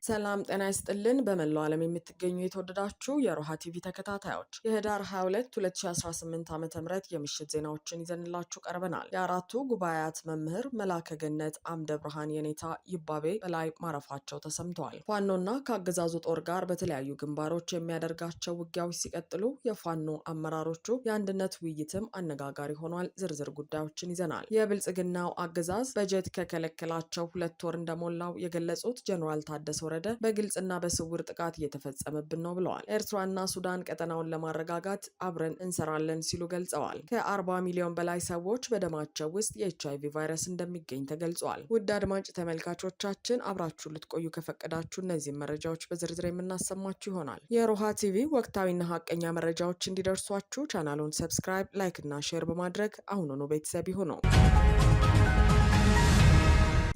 ሰላም ጤና ይስጥልን። በመላው ዓለም የምትገኙ የተወደዳችሁ የሮሃ ቲቪ ተከታታዮች የህዳር 22 2018 ዓ.ም የምሽት ዜናዎችን ይዘንላችሁ ቀርበናል። የአራቱ ጉባኤያት መምህር መላከ ገነት አምደ ብርሃን የኔታ ይባቤ በላይ ማረፋቸው ተሰምተዋል። ፋኖና ከአገዛዙ ጦር ጋር በተለያዩ ግንባሮች የሚያደርጋቸው ውጊያዎች ሲቀጥሉ የፋኖ አመራሮቹ የአንድነት ውይይትም አነጋጋሪ ሆኗል። ዝርዝር ጉዳዮችን ይዘናል። የብልጽግናው አገዛዝ በጀት ከከለከላቸው 2 ወር እንደሞላው የገለጹት ጀነራል ታደሰ ወረደ በግልጽና በስውር ጥቃት እየተፈጸመብን ነው ብለዋል። ኤርትራና ሱዳን ቀጠናውን ለማረጋጋት አብረን እንሰራለን ሲሉ ገልጸዋል። ከ40 ሚሊዮን በላይ ሰዎች በደማቸው ውስጥ የኤችአይቪ ቫይረስ እንደሚገኝ ተገልጿል። ውድ አድማጭ ተመልካቾቻችን አብራችሁ ልትቆዩ ከፈቀዳችሁ እነዚህ መረጃዎች በዝርዝር የምናሰማችሁ ይሆናል። የሮሃ ቲቪ ወቅታዊና ሀቀኛ መረጃዎች እንዲደርሷችሁ ቻናሉን ሰብስክራይብ፣ ላይክ እና ሼር በማድረግ አሁኑኑ ቤተሰብ ይሁኑ።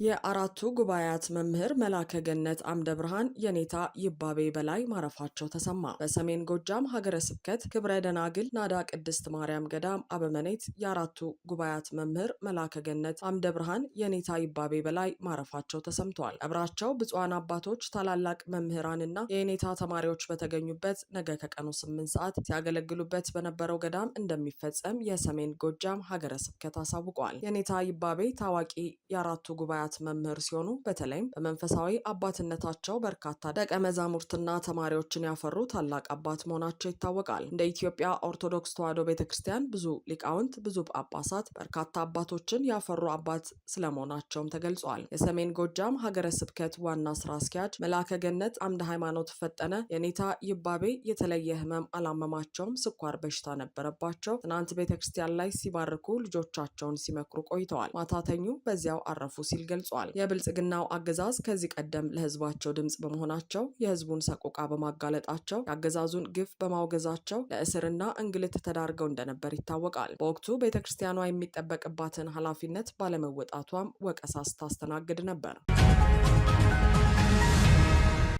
የአራቱ ጉባኤያት መምህር መላከ ገነት አምደ ብርሃን የኔታ ይባቤ በላይ ማረፋቸው ተሰማ። በሰሜን ጎጃም ሀገረ ስብከት ክብረ ደናግል ናዳ ቅድስት ማርያም ገዳም አበመኔት የአራቱ ጉባኤያት መምህር መላከ ገነት አምደ ብርሃን የኔታ ይባቤ በላይ ማረፋቸው ተሰምተዋል። ቀብራቸው ብፁዓን አባቶች፣ ታላላቅ መምህራንና የኔታ ተማሪዎች በተገኙበት ነገ ከቀኑ 8 ሰዓት ሲያገለግሉበት በነበረው ገዳም እንደሚፈጸም የሰሜን ጎጃም ሀገረ ስብከት አሳውቋል። የኔታ ይባቤ ታዋቂ የአራቱ ጉባኤያት መምህር ሲሆኑ በተለይም በመንፈሳዊ አባትነታቸው በርካታ ደቀ መዛሙርትና ተማሪዎችን ያፈሩ ታላቅ አባት መሆናቸው ይታወቃል። እንደ ኢትዮጵያ ኦርቶዶክስ ተዋሕዶ ቤተክርስቲያን ብዙ ሊቃውንት፣ ብዙ ጳጳሳት፣ በርካታ አባቶችን ያፈሩ አባት ስለመሆናቸውም ተገልጿል። የሰሜን ጎጃም ሀገረ ስብከት ዋና ስራ አስኪያጅ መላከ ገነት አምደ ሃይማኖት ፈጠነ የኔታ ይባቤ የተለየ ህመም አላመማቸውም፣ ስኳር በሽታ ነበረባቸው። ትናንት ቤተክርስቲያን ላይ ሲባርኩ ልጆቻቸውን ሲመክሩ ቆይተዋል። ማታተኙ በዚያው አረፉ ሲል ገልጿል። የብልጽግናው አገዛዝ ከዚህ ቀደም ለህዝባቸው ድምጽ በመሆናቸው የህዝቡን ሰቆቃ በማጋለጣቸው የአገዛዙን ግፍ በማውገዛቸው ለእስርና እንግልት ተዳርገው እንደነበር ይታወቃል። በወቅቱ ቤተክርስቲያኗ የሚጠበቅባትን ኃላፊነት ባለመወጣቷም ወቀሳ ስታስተናግድ ነበር።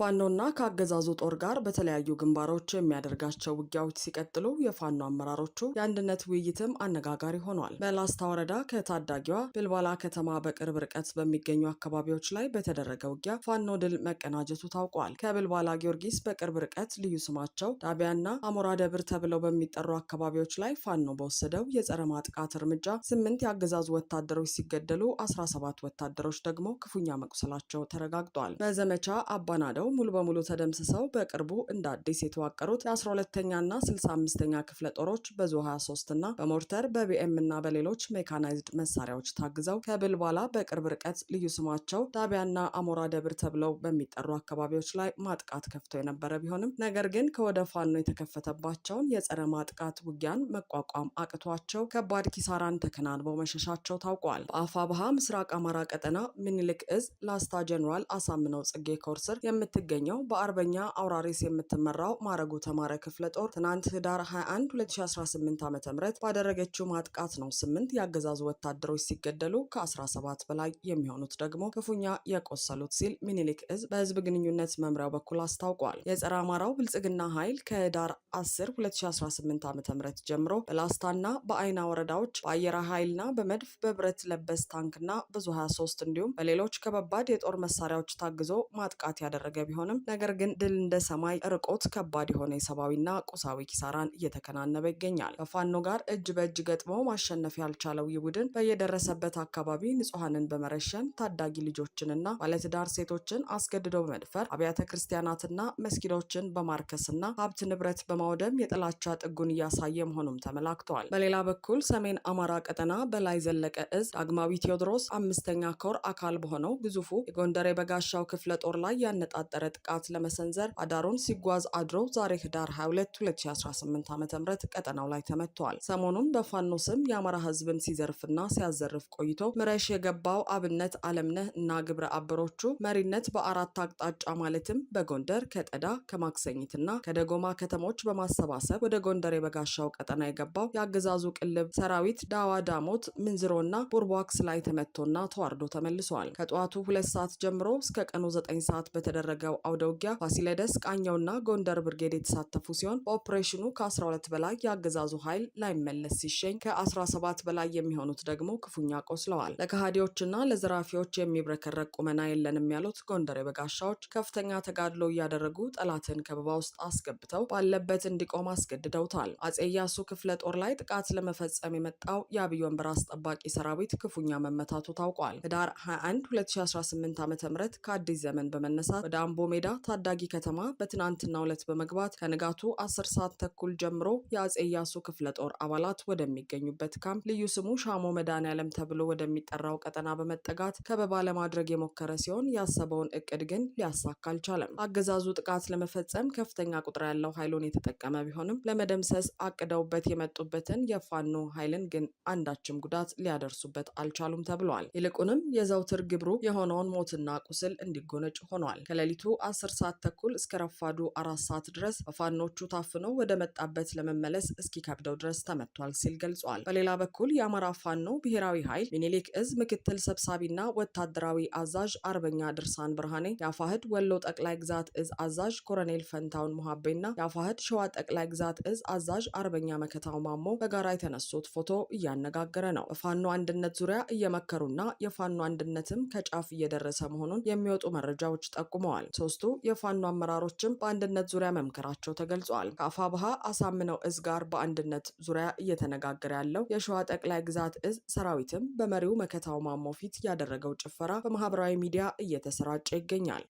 ፋኖና ከአገዛዙ ጦር ጋር በተለያዩ ግንባሮች የሚያደርጋቸው ውጊያዎች ሲቀጥሉ የፋኖ አመራሮቹ የአንድነት ውይይትም አነጋጋሪ ሆኗል። በላስታ ወረዳ ከታዳጊዋ ብልባላ ከተማ በቅርብ ርቀት በሚገኙ አካባቢዎች ላይ በተደረገ ውጊያ ፋኖ ድል መቀናጀቱ ታውቋል። ከብልባላ ጊዮርጊስ በቅርብ ርቀት ልዩ ስማቸው ዳቢያና አሞራ ደብር ተብለው በሚጠሩ አካባቢዎች ላይ ፋኖ በወሰደው የጸረ ማጥቃት እርምጃ 8 የአገዛዙ ወታደሮች ሲገደሉ 17 ወታደሮች ደግሞ ክፉኛ መቁሰላቸው ተረጋግጧል። በዘመቻ አባናደው ሙሉ በሙሉ ተደምስሰው በቅርቡ እንደ አዲስ የተዋቀሩት የ12ኛና 65ኛ ክፍለ ጦሮች በዙ 23 እና በሞርተር በቢኤም እና በሌሎች ሜካናይዝድ መሳሪያዎች ታግዘው ከብልባላ በቅርብ ርቀት ልዩ ስማቸው ዳቢያና አሞራ ደብር ተብለው በሚጠሩ አካባቢዎች ላይ ማጥቃት ከፍተው የነበረ ቢሆንም ነገር ግን ከወደ ፋኖ የተከፈተባቸውን የጸረ ማጥቃት ውጊያን መቋቋም አቅቷቸው ከባድ ኪሳራን ተከናንበው መሸሻቸው ታውቋል። በአፋብሃ ምስራቅ አማራ ቀጠና ምኒልክ እዝ ላስታ ጀነራል አሳምነው ጽጌ ኮርስር የምትገኘው በአርበኛ አውራሪስ የምትመራው ማረጉ ተማረ ክፍለ ጦር ትናንት ህዳር 21 2018 ዓ.ም ባደረገችው ማጥቃት ነው 8 የአገዛዙ ወታደሮች ሲገደሉ ከ17 በላይ የሚሆኑት ደግሞ ክፉኛ የቆሰሉት ሲል ምኒልክ እዝ በህዝብ ግንኙነት መምሪያው በኩል አስታውቋል። የጸረ አማራው ብልጽግና ኃይል ከህዳር 10 2018 ዓ.ም ጀምሮ በላስታና በአይና ወረዳዎች በአየር ኃይልና በመድፍ በብረት ለበስ ታንክና ብዙ 23 እንዲሁም በሌሎች ከባባድ የጦር መሳሪያዎች ታግዞ ማጥቃት ያደረገ ቢሆንም ነገር ግን ድል እንደ ሰማይ ርቆት ከባድ የሆነ የሰብአዊና ቁሳዊ ኪሳራን እየተከናነበ ይገኛል። ከፋኖ ጋር እጅ በእጅ ገጥሞ ማሸነፍ ያልቻለው ይህ ቡድን በየደረሰበት አካባቢ ንጹሐንን በመረሸን ታዳጊ ልጆችንና ባለትዳር ሴቶችን አስገድዶ በመድፈር አብያተ ክርስቲያናትና መስጊዶችን በማርከስና ሀብት ንብረት በማውደም የጥላቻ ጥጉን እያሳየ መሆኑም ተመላክተዋል። በሌላ በኩል ሰሜን አማራ ቀጠና በላይ ዘለቀ እዝ ዳግማዊ ቴዎድሮስ 5ኛ ኮር አካል በሆነው ግዙፉ የጎንደር የበጋሻው ክፍለ ጦር ላይ ያነጣጠረ ጥቃት ለመሰንዘር አዳሩን ሲጓዝ አድሮ ዛሬ ህዳር 22 2018 ዓ.ም ቀጠናው ላይ ተመቷል። ሰሞኑን በፋኖ ስም የአማራ ህዝብን ሲዘርፍና ሲያዘርፍ ቆይቶ ምረሽ የገባው አብነት አለምነህ እና ግብረ አበሮቹ መሪነት በአራት አቅጣጫ ማለትም በጎንደር ከጠዳ ከማክሰኝትና ከደጎማ ከተሞች በማሰባሰብ ወደ ጎንደር የበጋሻው ቀጠና የገባው የአገዛዙ ቅልብ ሰራዊት ዳዋ ዳሞት ምንዝሮና ቡርቧክስ ላይ ተመቶና ተዋርዶ ተመልሷል። ከጠዋቱ 2 ሰዓት ጀምሮ እስከ ቀኑ 9 ሰዓት በተደረገ በተደረገው አውደ ውጊያ ፋሲለደስ፣ ቃኘውና ጎንደር ብርጌድ የተሳተፉ ሲሆን በኦፕሬሽኑ ከ12 በላይ የአገዛዙ ኃይል ላይመለስ ሲሸኝ ከ17 በላይ የሚሆኑት ደግሞ ክፉኛ ቆስለዋል። ለከሃዲዎችና ለዘራፊዎች የሚብረከረቅ ቁመና የለንም ያሉት ጎንደር የበጋሻዎች ከፍተኛ ተጋድሎ እያደረጉ ጠላትን ከበባ ውስጥ አስገብተው ባለበት እንዲቆም አስገድደውታል። አጼ ኢያሱ ክፍለ ጦር ላይ ጥቃት ለመፈጸም የመጣው የአብይ ወንበር አስጠባቂ ሰራዊት ክፉኛ መመታቱ ታውቋል። ህዳር 21 2018 ዓ.ም ከአዲስ ዘመን በመነሳት ወደ አምቦ ሜዳ ታዳጊ ከተማ በትናንትናው ዕለት በመግባት ከንጋቱ 10 ሰዓት ተኩል ጀምሮ የአጼ ኢያሱ ክፍለ ጦር አባላት ወደሚገኙበት ካምፕ ልዩ ስሙ ሻሞ መድኃኔዓለም ተብሎ ወደሚጠራው ቀጠና በመጠጋት ከበባ ለማድረግ የሞከረ ሲሆን ያሰበውን እቅድ ግን ሊያሳካ አልቻለም። አገዛዙ ጥቃት ለመፈጸም ከፍተኛ ቁጥር ያለው ኃይሉን የተጠቀመ ቢሆንም ለመደምሰስ አቅደውበት የመጡበትን የፋኖ ኃይልን ግን አንዳችም ጉዳት ሊያደርሱበት አልቻሉም ተብሏል። ይልቁንም የዘውትር ግብሩ የሆነውን ሞትና ቁስል እንዲጎነጭ ሆኗል። ከሌሊቱ 10 ሰዓት ተኩል እስከ ረፋዱ 4 ሰዓት ድረስ በፋኖቹ ታፍኖ ወደ መጣበት ለመመለስ እስኪከብደው ድረስ ተመቷል ሲል ገልጿል። በሌላ በኩል የአማራ ፋኖ ብሔራዊ ኃይል ሚኒሊክ እዝ ምክትል ሰብሳቢና ወታደራዊ አዛዥ አርበኛ ድርሳን ብርሃኔ፣ የአፋህድ ወሎ ጠቅላይ ግዛት እዝ አዛዥ ኮሎኔል ፈንታውን ሙሃቤና የአፋህድ ሸዋ ጠቅላይ ግዛት እዝ አዛዥ አርበኛ መከታው ማሞ በጋራ የተነሱት ፎቶ እያነጋገረ ነው። በፋኖ አንድነት ዙሪያ እየመከሩና የፋኖ አንድነትም ከጫፍ እየደረሰ መሆኑን የሚወጡ መረጃዎች ጠቁመዋል። ሶስቱ የፋኖ አመራሮችም በአንድነት ዙሪያ መምከራቸው ተገልጿል። ከአፋብሃ አሳምነው እዝ ጋር በአንድነት ዙሪያ እየተነጋገረ ያለው የሸዋ ጠቅላይ ግዛት እዝ ሰራዊትም በመሪው መከታው ማሞ ፊት ያደረገው ጭፈራ በማህበራዊ ሚዲያ እየተሰራጨ ይገኛል።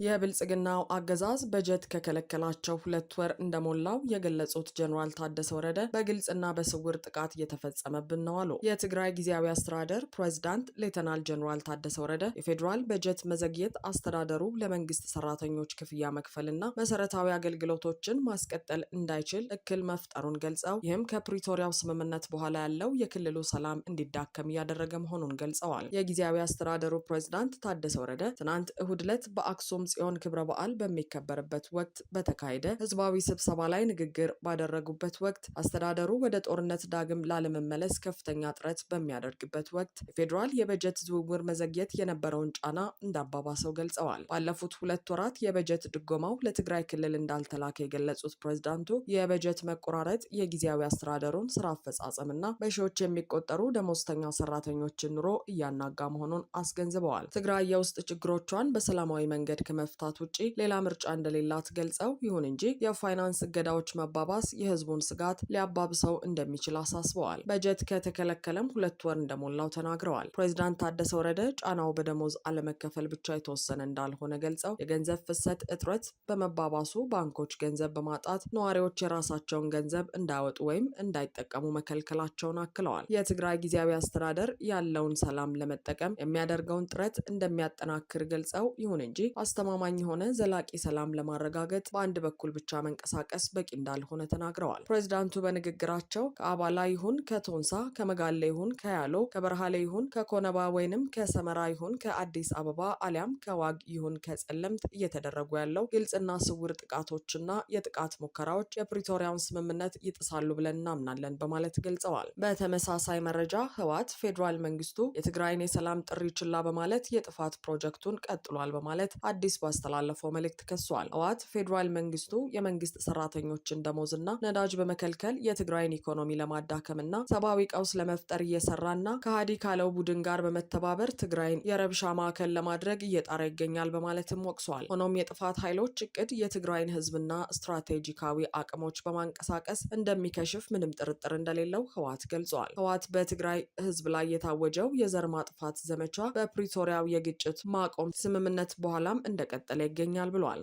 የብልጽግናው አገዛዝ በጀት ከከለከላቸው 2 ወር እንደሞላው የገለጹት ጀኔራል ታደሰ ወረደ በግልጽና በስውር ጥቃት እየተፈጸመብን ነው አሉ። የትግራይ ጊዜያዊ አስተዳደር ፕሬዝዳንት ሌተናል ጀኔራል ታደሰ ወረደ የፌዴራል በጀት መዘግየት አስተዳደሩ ለመንግስት ሰራተኞች ክፍያ መክፈልና መሰረታዊ አገልግሎቶችን ማስቀጠል እንዳይችል እክል መፍጠሩን ገልጸው ይህም ከፕሪቶሪያው ስምምነት በኋላ ያለው የክልሉ ሰላም እንዲዳከም እያደረገ መሆኑን ገልጸዋል። የጊዜያዊ አስተዳደሩ ፕሬዝዳንት ታደሰ ወረደ ትናንት እሁድ ዕለት በአክሱም ጽዮን ክብረ በዓል በሚከበርበት ወቅት በተካሄደ ህዝባዊ ስብሰባ ላይ ንግግር ባደረጉበት ወቅት አስተዳደሩ ወደ ጦርነት ዳግም ላለመመለስ ከፍተኛ ጥረት በሚያደርግበት ወቅት የፌዴራል የበጀት ዝውውር መዘግየት የነበረውን ጫና እንዳባባሰው ገልጸዋል። ባለፉት 2 ወራት የበጀት ድጎማው ለትግራይ ክልል እንዳልተላከ የገለጹት ፕሬዝዳንቱ የበጀት መቆራረጥ የጊዜያዊ አስተዳደሩን ስራ አፈጻጸምና በሺዎች የሚቆጠሩ ደሞዝተኛ ሰራተኞችን ኑሮ እያናጋ መሆኑን አስገንዝበዋል። ትግራይ የውስጥ ችግሮቿን በሰላማዊ መንገድ ከመፍታት ውጪ ሌላ ምርጫ እንደሌላት ገልጸው ይሁን እንጂ የፋይናንስ እገዳዎች መባባስ የህዝቡን ስጋት ሊያባብሰው እንደሚችል አሳስበዋል። በጀት ከተከለከለም 2 ወር እንደሞላው ተናግረዋል። ፕሬዝዳንት ታደሰ ወረደ ጫናው በደሞዝ አለመከፈል ብቻ የተወሰነ እንዳልሆነ ገልጸው የገንዘብ ፍሰት እጥረት በመባባሱ ባንኮች ገንዘብ በማጣት ነዋሪዎች የራሳቸውን ገንዘብ እንዳያወጡ ወይም እንዳይጠቀሙ መከልከላቸውን አክለዋል። የትግራይ ጊዜያዊ አስተዳደር ያለውን ሰላም ለመጠቀም የሚያደርገውን ጥረት እንደሚያጠናክር ገልጸው ይሁን እንጂ አስተማማኝ የሆነ ዘላቂ ሰላም ለማረጋገጥ በአንድ በኩል ብቻ መንቀሳቀስ በቂ እንዳልሆነ ተናግረዋል። ፕሬዝዳንቱ በንግግራቸው ከአባላ ይሁን ከቶንሳ፣ ከመጋሌ ይሁን ከያሎ፣ ከበርሃሌ ይሁን ከኮነባ ወይንም ከሰመራ ይሁን ከአዲስ አበባ አሊያም ከዋግ ይሁን ከጸለምት እየተደረጉ ያለው ግልጽና ስውር ጥቃቶችና የጥቃት ሙከራዎች የፕሪቶሪያውን ስምምነት ይጥሳሉ ብለን እናምናለን በማለት ገልጸዋል። በተመሳሳይ መረጃ ህወሓት ፌዴራል መንግስቱ የትግራይን የሰላም ጥሪ ችላ በማለት የጥፋት ፕሮጀክቱን ቀጥሏል በማለት አዲስ ባስተላለፈው መልእክት ከሷል። ህወሓት ፌዴራል መንግስቱ የመንግስት ሰራተኞችን ደሞዝና ነዳጅ በመከልከል የትግራይን ኢኮኖሚ ለማዳከምና ሰብአዊ ቀውስ ለመፍጠር እየሰራና ከሃዲ ካለው ቡድን ጋር በመተባበር ትግራይን የረብሻ ማዕከል ለማድረግ እየጣረ ይገኛል በማለትም ወቅሷል። ሆኖም የጥፋት ኃይሎች እቅድ የትግራይን ህዝብና ስትራቴጂካዊ አቅሞች በማንቀሳቀስ እንደሚከሽፍ ምንም ጥርጥር እንደሌለው ህወሓት ገልጿል። ህወሓት በትግራይ ህዝብ ላይ የታወጀው የዘር ማጥፋት ዘመቻ በፕሪቶሪያው የግጭት ማቆም ስምምነት በኋላም እንደቀጠለ ይገኛል ብሏል።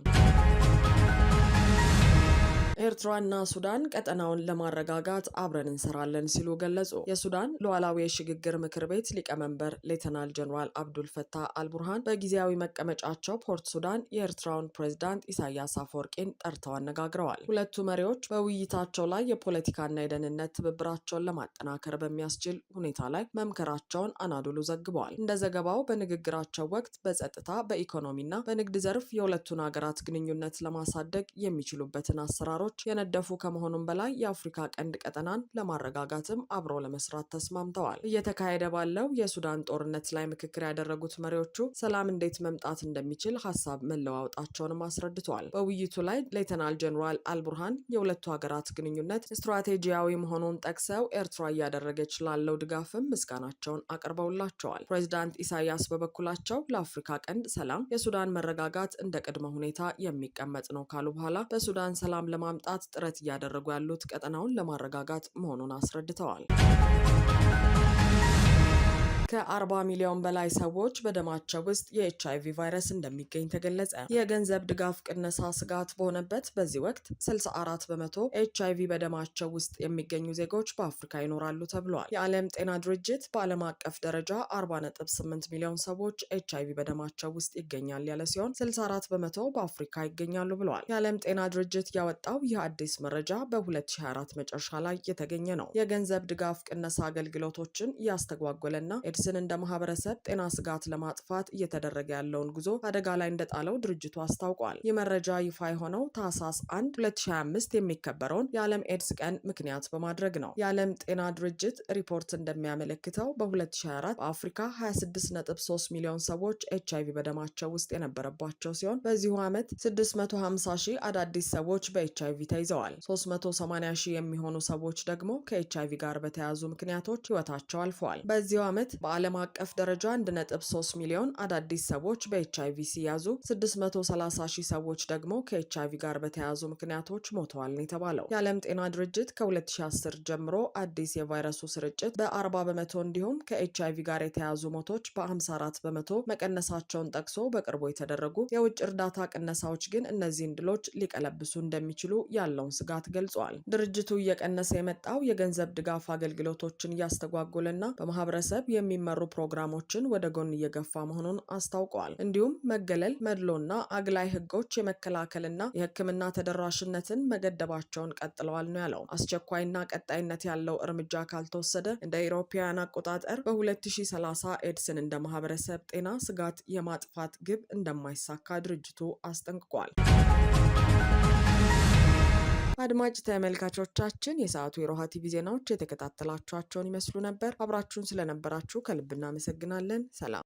ኤርትራና ሱዳን ቀጠናውን ለማረጋጋት አብረን እንሰራለን ሲሉ ገለጹ። የሱዳን ሉዓላዊ የሽግግር ምክር ቤት ሊቀመንበር ሌተናል ጀነራል አብዱል ፈታህ አልቡርሃን በጊዜያዊ መቀመጫቸው ፖርት ሱዳን የኤርትራውን ፕሬዝዳንት ኢሳያስ አፈወርቂን ጠርተው አነጋግረዋል። ሁለቱ መሪዎች በውይይታቸው ላይ የፖለቲካና የደህንነት ትብብራቸውን ለማጠናከር በሚያስችል ሁኔታ ላይ መምከራቸውን አናዶሉ ዘግበዋል። እንደ ዘገባው በንግግራቸው ወቅት በጸጥታ፣ በኢኮኖሚና በንግድ ዘርፍ የሁለቱን ሀገራት ግንኙነት ለማሳደግ የሚችሉበትን አሰራሮች የነደፉ ከመሆኑም በላይ የአፍሪካ ቀንድ ቀጠናን ለማረጋጋትም አብረው ለመስራት ተስማምተዋል። እየተካሄደ ባለው የሱዳን ጦርነት ላይ ምክክር ያደረጉት መሪዎቹ ሰላም እንዴት መምጣት እንደሚችል ሀሳብ መለዋወጣቸውንም አስረድተዋል። በውይይቱ ላይ ሌተናል ጀነራል አልቡርሃን የሁለቱ ሀገራት ግንኙነት ስትራቴጂያዊ መሆኑን ጠቅሰው ኤርትራ እያደረገች ላለው ድጋፍም ምስጋናቸውን አቅርበውላቸዋል። ፕሬዚዳንት ኢሳያስ በበኩላቸው ለአፍሪካ ቀንድ ሰላም የሱዳን መረጋጋት እንደ ቅድመ ሁኔታ የሚቀመጥ ነው ካሉ በኋላ በሱዳን ሰላም ለማምጣት ጥረት እያደረጉ ያሉት ቀጠናውን ለማረጋጋት መሆኑን አስረድተዋል። ከ40 ሚሊዮን በላይ ሰዎች በደማቸው ውስጥ የኤችአይቪ ቫይረስ እንደሚገኝ ተገለጸ። የገንዘብ ድጋፍ ቅነሳ ስጋት በሆነበት በዚህ ወቅት 64 በመቶ ኤችአይቪ በደማቸው ውስጥ የሚገኙ ዜጎች በአፍሪካ ይኖራሉ ተብሏል። የዓለም ጤና ድርጅት በዓለም አቀፍ ደረጃ 40.8 ሚሊዮን ሰዎች ኤችአይቪ በደማቸው ውስጥ ይገኛል ያለ ሲሆን 64 በመቶ በአፍሪካ ይገኛሉ ብለዋል። የዓለም ጤና ድርጅት ያወጣው ይህ አዲስ መረጃ በ2024 መጨረሻ ላይ የተገኘ ነው። የገንዘብ ድጋፍ ቅነሳ አገልግሎቶችን እያስተጓጎለና ኤድስን እንደ ማህበረሰብ ጤና ስጋት ለማጥፋት እየተደረገ ያለውን ጉዞ አደጋ ላይ እንደጣለው ድርጅቱ አስታውቋል። ይህ መረጃ ይፋ የሆነው ታህሳስ 1 2025 የሚከበረውን የዓለም ኤድስ ቀን ምክንያት በማድረግ ነው። የዓለም ጤና ድርጅት ሪፖርት እንደሚያመለክተው በ2024 በአፍሪካ 26.3 ሚሊዮን ሰዎች ኤችአይቪ በደማቸው ውስጥ የነበረባቸው ሲሆን በዚሁ ዓመት 650 ሺህ አዳዲስ ሰዎች በኤችአይቪ ተይዘዋል። 380 ሺህ የሚሆኑ ሰዎች ደግሞ ከኤችአይቪ ጋር በተያያዙ ምክንያቶች ህይወታቸው አልፈዋል። በዚሁ ዓመት በዓለም አቀፍ ደረጃ 1.3 ሚሊዮን አዳዲስ ሰዎች በኤችአይቪ ሲያዙ 630 ሺህ ሰዎች ደግሞ ከኤችአይቪ ጋር በተያያዙ ምክንያቶች ሞተዋል ነው የተባለው። የዓለም ጤና ድርጅት ከ2010 ጀምሮ አዲስ የቫይረሱ ስርጭት በ40 በመቶ እንዲሁም ከኤችአይቪ ጋር የተያያዙ ሞቶች በ54 በመቶ መቀነሳቸውን ጠቅሶ በቅርቡ የተደረጉ የውጭ እርዳታ ቅነሳዎች ግን እነዚህን ድሎች ሊቀለብሱ እንደሚችሉ ያለውን ስጋት ገልጿል። ድርጅቱ እየቀነሰ የመጣው የገንዘብ ድጋፍ አገልግሎቶችን እያስተጓጎለና በማህበረሰብ የሚመሩ ፕሮግራሞችን ወደ ጎን እየገፋ መሆኑን አስታውቀዋል። እንዲሁም መገለል፣ መድሎና አግላይ ህጎች የመከላከልና የሕክምና ተደራሽነትን መገደባቸውን ቀጥለዋል ነው ያለው። አስቸኳይና ቀጣይነት ያለው እርምጃ ካልተወሰደ እንደ አውሮፓውያን አቆጣጠር በ2030 ኤድስን እንደ ማህበረሰብ ጤና ስጋት የማጥፋት ግብ እንደማይሳካ ድርጅቱ አስጠንቅቋል። አድማጭ ተመልካቾቻችን የሰዓቱ የሮሃ ቲቪ ዜናዎች የተከታተላችኋቸውን ይመስሉ ነበር። አብራችሁን ስለነበራችሁ ከልብ እናመሰግናለን። ሰላም።